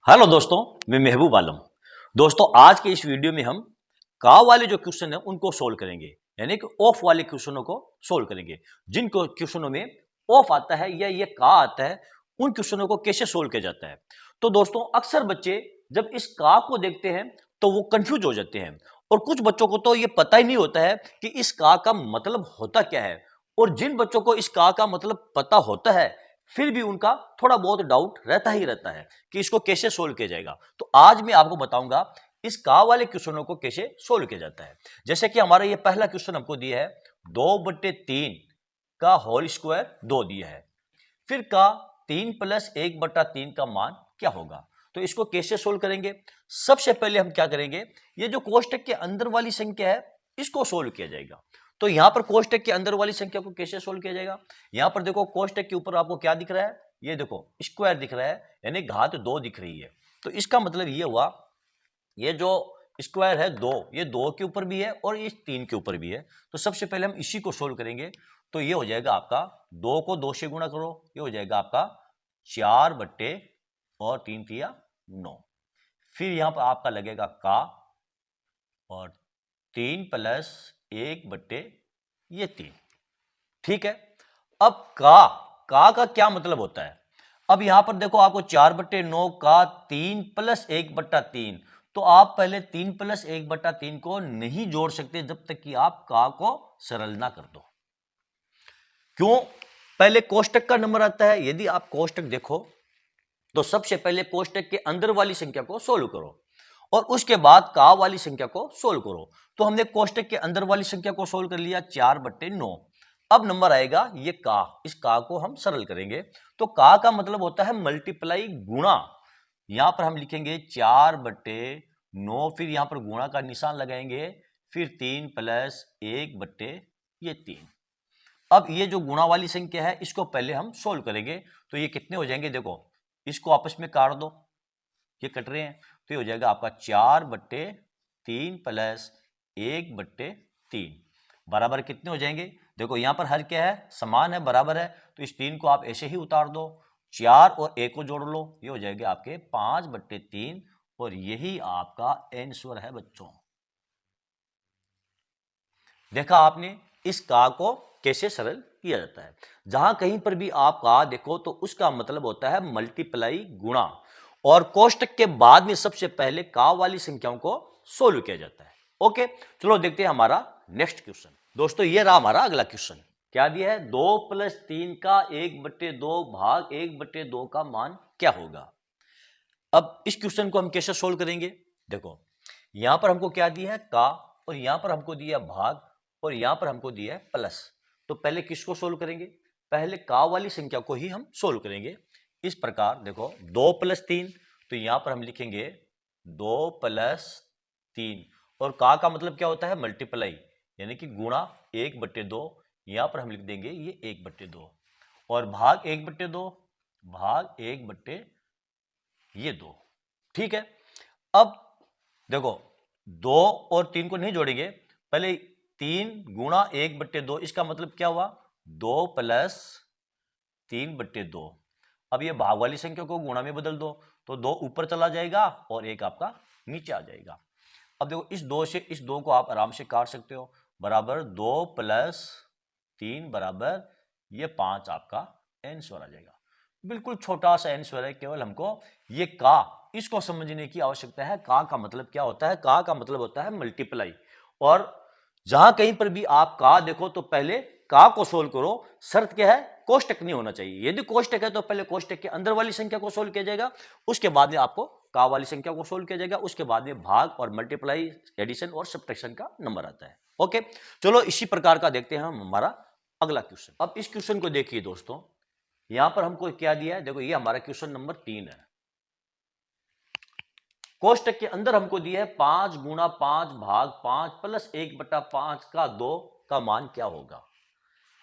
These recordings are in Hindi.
हेलो दोस्तों, मैं महबूब आलम। दोस्तों, आज के इस वीडियो में हम का वाले जो क्वेश्चन है उनको सोल्व करेंगे, यानी कि ऑफ वाले क्वेश्चनों को सोल्व करेंगे। जिन क्वेश्चनों में ऑफ आता है या ये का आता है, उन क्वेश्चनों को कैसे सोल्व किया जाता है। तो दोस्तों, अक्सर बच्चे जब इस का को देखते हैं तो वो कंफ्यूज हो जाते हैं, और कुछ बच्चों को तो ये पता ही नहीं होता है कि इस का मतलब होता क्या है। और जिन बच्चों को इस का मतलब पता होता है, फिर भी उनका थोड़ा बहुत डाउट रहता ही रहता है कि इसको कैसे सोल्व किया जाएगा। तो आज मैं आपको बताऊंगा इस का वाले क्वेश्चनों को कैसे सोल्व किया जाता है। जैसे कि हमारा ये पहला क्वेश्चन हमको दिया है, 2/3 का होल स्क्वायर 2 दिया है। फिर का 3+1/3 का मान क्या होगा। तो इसको कैसे सोल्व करेंगे। सबसे पहले हम क्या करेंगे, ये जो कोष्टक के अंदर वाली संख्या है इसको सोल्व किया जाएगा। तो यहां पर कोष्टक के अंदर वाली संख्या को कैसे सोल्व किया जाएगा। यहां पर देखो, कोष्टक के ऊपर आपको क्या दिख रहा है, ये देखो स्क्वायर दिख रहा है, यानी घात 2 दिख रही है। तो इसका मतलब ये हुआ, ये जो स्क्वायर है 2, ये 2 के ऊपर भी है और इस 3 के ऊपर भी है। तो सबसे पहले हम इसी को सोल्व करेंगे। तो ये हो जाएगा आपका, 2 को 2 से गुणा करो, ये हो जाएगा आपका 4/3 फिर यहां पर आपका लगेगा का, और 3+1/3। ठीक है। अब का क्या मतलब होता है। अब यहां पर देखो, आपको 4/9 का 3+1/3, तो आप पहले 3+1/3 को नहीं जोड़ सकते जब तक कि आप का को सरल ना कर दो। क्यों? पहले कोष्टक का नंबर आता है। यदि आप कोष्टक देखो तो सबसे पहले कोष्टक के अंदर वाली संख्या को सोल्व करो और उसके बाद का वाली संख्या को सोल्व करो। तो हमने कोष्टक के अंदर वाली संख्या को सोल्व कर लिया, 4/9। अब नंबर आएगा ये का, इस का को हम सरल करेंगे। तो का मतलब होता है मल्टीप्लाई, गुणा। यहां पर हम लिखेंगे 4/9, फिर यहां पर गुणा का निशान लगाएंगे, फिर 3+1/3। अब ये जो गुणा वाली संख्या है इसको पहले हम सोल्व करेंगे। तो ये कितने हो जाएंगे, देखो इसको आपस में काट दो, ये कट रहे हैं। तो ये हो जाएगा आपका 4/3+1/3 बराबर कितने हो जाएंगे। देखो यहां पर हर क्या है, समान है, बराबर है। तो इस 3 को आप ऐसे ही उतार दो, 4 और 1 को जोड़ लो, ये हो जाएगा आपके 5/3। और यही आपका आंसर है बच्चों। देखा आपने इस का को कैसे सरल किया जाता है। जहां कहीं पर भी आप का देखो तो उसका मतलब होता है मल्टीप्लाई, गुणा, और कोष्टक के बाद में सबसे पहले का वाली संख्याओं को सोल्व किया जाता है। ओके, चलो देखते हैं हमारा नेक्स्ट क्वेश्चन। दोस्तों, ये रहा हमारा अगला क्वेश्चन। क्या दिया है, 2+3 का 1/2 भाग 1/2 का मान क्या होगा। अब इस क्वेश्चन को हम कैसे सोल्व करेंगे। देखो यहां पर हमको क्या दिया है, का, और यहां पर हमको दिया भाग, और यहां पर हमको दिया है प्लस। तो पहले किसको सोल्व करेंगे, पहले का वाली संख्या को ही हम सोल्व करेंगे। इस प्रकार देखो, 2+3, तो यहां पर हम लिखेंगे 2+3, और का मतलब क्या होता है, मल्टीप्लाई, यानी कि गुणा 1/2। यहां पर हम लिख देंगे ये 1/2, और भाग 1/2, भाग 1/2। ठीक है। अब देखो, 2 और 3 को नहीं जोड़ेंगे, पहले 3 × 1/2, इसका मतलब क्या हुआ, 2+3/2। अब ये भाग वाली संख्या को गुणा में बदल दो, तो 2 ऊपर चला जाएगा और 1 आपका नीचे आ जाएगा। अब देखो, इस 2 से इस 2 को आप आराम से काट सकते हो, बराबर 2+3 बराबर ये 5 आपका आंसर आ जाएगा। बिल्कुल छोटा सा आंसर है, केवल हमको ये का, इसको समझने की आवश्यकता है। का मतलब क्या होता है, का मतलब होता है मल्टीप्लाई। और जहां कहीं पर भी आप का देखो तो पहले का को सोल्व करो। शर्त क्या है, कोष्टक नहीं होना चाहिए। यदि कोष्टक है तो पहले कोष्टक के अंदर वाली संख्या को सोल्व किया जाएगा, उसके बाद में आपको का वाली संख्या को सोल्व किया जाएगा, उसके बाद में भाग और मल्टीप्लाई, एडिशन और सब्ट्रैक्शन का नंबर आता है। ओके, चलो इसी प्रकार का देखते हैं हम हमारा अगला क्वेश्चन। अब इस क्वेश्चन को देखिए दोस्तों, यहां पर हमको क्या दिया है, देखो ये हमारा क्वेश्चन नंबर 3 है। कोष्टक के अंदर हमको दिया है 5 × 5 भाग 5 प्लस 1/5 का 2 का मान क्या होगा।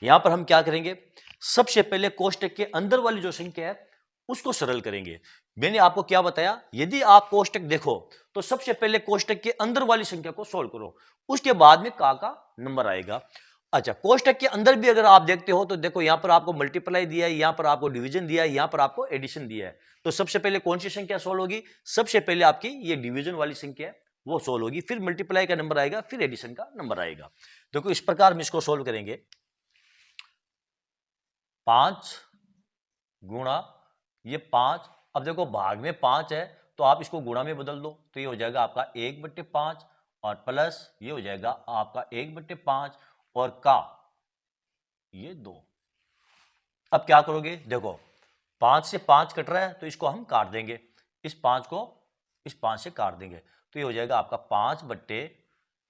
यहां पर हम क्या करेंगे, सबसे पहले कोष्टक के अंदर वाली जो संख्या है उसको सरल करेंगे। मैंने आपको क्या बताया, यदि आप कोष्टक देखो तो सबसे पहले कोष्टक के अंदर वाली संख्या को सोल्व करो, उसके बाद में का नंबर आएगा। अच्छा, कोष्टक के अंदर भी अगर आप देखते हो तो देखो यहां पर आपको मल्टीप्लाई दिया है, यहां पर आपको डिवीजन दिया है, यहां पर आपको एडिशन दिया है। तो सबसे पहले कौन सी संख्या सोल्व होगी? सबसे पहले आपकी ये डिवीजन वाली संख्या है वो सोल्व होगी, फिर मल्टीप्लाई का नंबर आएगा, फिर एडिशन का नंबर आएगा। देखो इस प्रकार हम इसको सोल्व करेंगे। 5 गुणा ये 5, अब देखो भाग में 5 है तो आप इसको गुणा में बदल दो, तो ये हो जाएगा आपका 1/5 और प्लस ये हो जाएगा आपका 1/5 और का ये 2। अब क्या करोगे? देखो 5 से 5 कट रहा है तो इसको हम काट देंगे, इस 5 को इस 5 से काट देंगे, तो ये हो जाएगा आपका 5 बट्टे,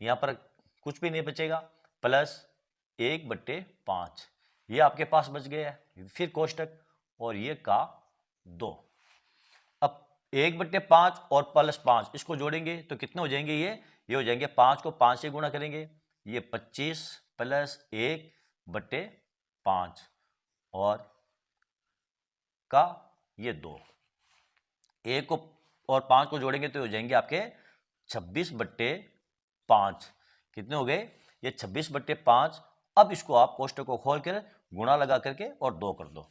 यहां पर कुछ भी नहीं बचेगा, प्लस 1/5, ये आपके पास बच गया है, फिर कोष्टक और ये का 2। अब 1/5 और प्लस 5 इसको जोड़ेंगे तो कितने हो जाएंगे? ये हो जाएंगे 5 को 5 से गुणा करेंगे, ये 25 प्लस 1/5 और का ये 2, 1 को और 5 को जोड़ेंगे तो हो जाएंगे आपके 26/5। कितने हो गए? ये 26/5। अब इसको आप कोष्टक को खोल कर गुणा लगा करके और 2 कर दो।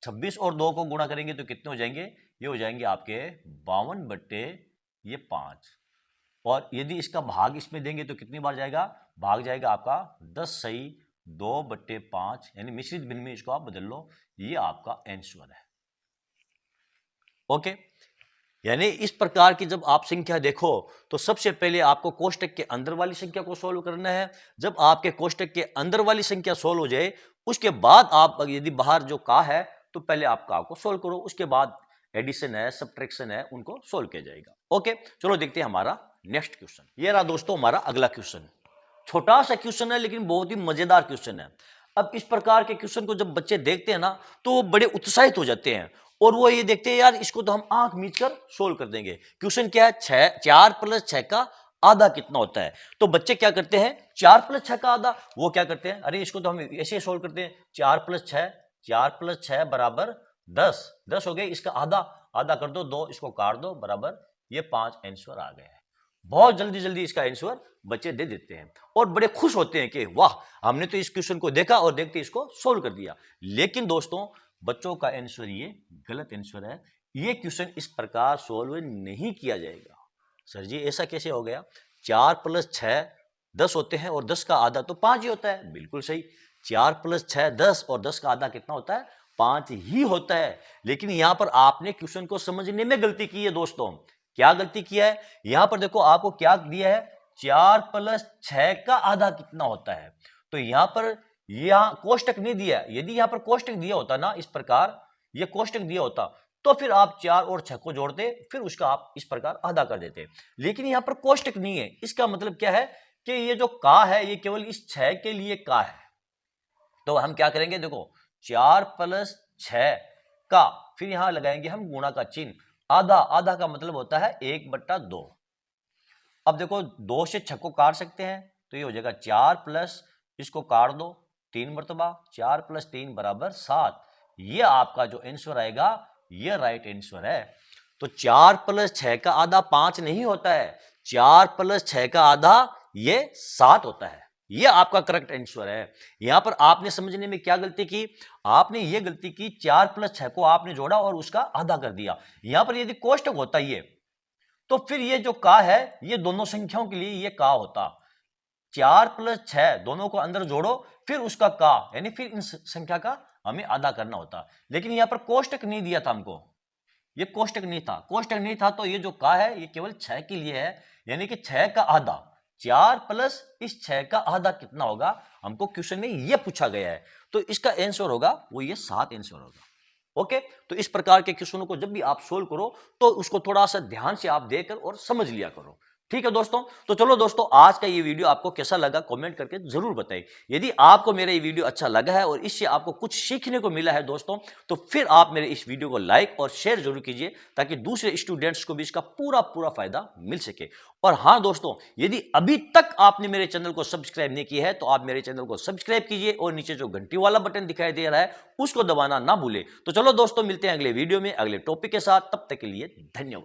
26 और 2 को गुणा करेंगे तो कितने हो जाएंगे? ये हो जाएंगे आपके 52/5। और यदि इसका भाग इसमें देंगे तो कितनी बार जाएगा? भाग जाएगा आपका 10 सही 2/5, यानी मिश्रित भिन्न में इसको आप बदल लो, ये आपका आंसर है। ओके, यानी इस प्रकार की जब आप संख्या देखो तो सबसे पहले आपको कोष्टक के अंदर वाली संख्या को सोल्व करना है। जब आपके कोष्टक के अंदर वाली संख्या सोल्व हो जाए उसके बाद आप यदि बाहर जो का है तो पहले आप का को सोल्व करो, उसके बाद एडिशन है सब्ट्रैक्शन है उनको सोल्व किया जाएगा। ओके, चलो देखते हैं हमारा नेक्स्ट क्वेश्चन। ये रहा दोस्तों हमारा अगला क्वेश्चन। छोटा सा क्वेश्चन है लेकिन बहुत ही मजेदार क्वेश्चन है। अब इस प्रकार के क्वेश्चन को जब बच्चे देखते हैं ना तो वो बड़े उत्साहित हो जाते हैं और वो ये देखते हैं यार इसको तो हम आंख मीच कर सोल्व कर देंगे। क्वेश्चन क्या है? 4 + 6 का आधा कितना होता है? तो बच्चे क्या करते हैं? 4 + 6 का आधा, वो क्या करते हैं, अरे इसको तो हम ऐसे सोल्व करते हैं, 4 + 6 = 10, 10 हो गए, इसका आधा आधा कर दो 2, इसको काट दो बराबर ये 5, आंसर आ गया है। बहुत जल्दी जल्दी इसका आंसर बच्चे दे देते हैं और बड़े खुश होते हैं कि वाह हमने तो इस क्वेश्चन को देखा और देखते इसको सोल्व कर दिया। लेकिन दोस्तों बच्चों का आंसर ये गलत आंसर है। ये क्वेश्चन इस प्रकार सोल्व नहीं किया जाएगा। सर जी ऐसा कैसे हो गया? 4 + 6 10 होते हैं और 10 का आधा तो 5 ही होता है। बिल्कुल सही, 4 + 6 10 और 10 का आधा कितना होता है? 5 ही होता है। लेकिन यहां पर आपने क्वेश्चन को समझने में गलती की है दोस्तों। क्या गलती किया है? यहां पर देखो आपको क्या दिया है? 4 + 6 का आधा कितना होता है? तो यहां पर यहां कोष्टक नहीं दिया। यदि यहां पर कोष्टक दिया होता ना, इस प्रकार ये कोष्टक दिया होता तो फिर आप 4 और 6 को जोड़ते, फिर उसका आप इस प्रकार आधा कर देते। लेकिन यहां पर कोष्टक नहीं है। इसका मतलब क्या है कि ये जो का है ये केवल इस 6 के लिए का है। तो हम क्या करेंगे? देखो 4 + 6 का, फिर यहां लगाएंगे हम गुणा का चिन्ह, आधा, आधा का मतलब होता है 1/2। अब देखो 2 से 6 को काट सकते हैं तो ये हो जाएगा 4 प्लस इसको काट दो 3 मरतबा, 4 + 3 = 7। ये आपका जो आंसर आएगा ये राइट आंसर है। तो 4 + 6 का आधा 5 नहीं होता है, 4 + 6 का आधा ये 7 होता है। ये आपका करेक्ट आंसर है। यहां पर आपने समझने में क्या गलती की? आपने ये गलती की 4 + 6 को आपने जोड़ा और उसका आधा कर दिया। यहां पर यदि कोष्टक होता ये तो फिर ये जो का है ये दोनों संख्याओं के लिए ये का होता। 4 + 6 दोनों को अंदर जोड़ो फिर उसका का, यानी फिर इन संख्या का हमें आधा करना होता। लेकिन यहां पर कोष्टक नहीं दिया था हमको, ये कोष्टक नहीं था। कोष्टक नहीं था तो ये जो का है ये केवल 6 के लिए है, यानी कि 6 का आधा। 4 प्लस इस 6 का आधा कितना होगा? हमको क्वेश्चन में ये पूछा गया है, तो इसका आंसर होगा वो ये 7 आंसर होगा। ओके, तो इस प्रकार के क्वेश्चनों को जब भी आप सोल्व करो तो उसको थोड़ा सा ध्यान से आप देखकर और समझ लिया करो। ठीक है दोस्तों, तो चलो दोस्तों आज का ये वीडियो आपको कैसा लगा कमेंट करके जरूर बताइए। यदि आपको मेरा ये वीडियो अच्छा लगा है और इससे आपको कुछ सीखने को मिला है दोस्तों, तो फिर आप मेरे इस वीडियो को लाइक और शेयर जरूर कीजिए ताकि दूसरे स्टूडेंट्स को भी इसका पूरा फायदा मिल सके। और हाँ दोस्तों, यदि अभी तक आपने मेरे चैनल को सब्सक्राइब नहीं किया है तो आप मेरे चैनल को सब्सक्राइब कीजिए और नीचे जो घंटी वाला बटन दिखाई दे रहा है उसको दबाना ना भूले। तो चलो दोस्तों मिलते हैं अगले वीडियो में अगले टॉपिक के साथ, तब तक के लिए धन्यवाद।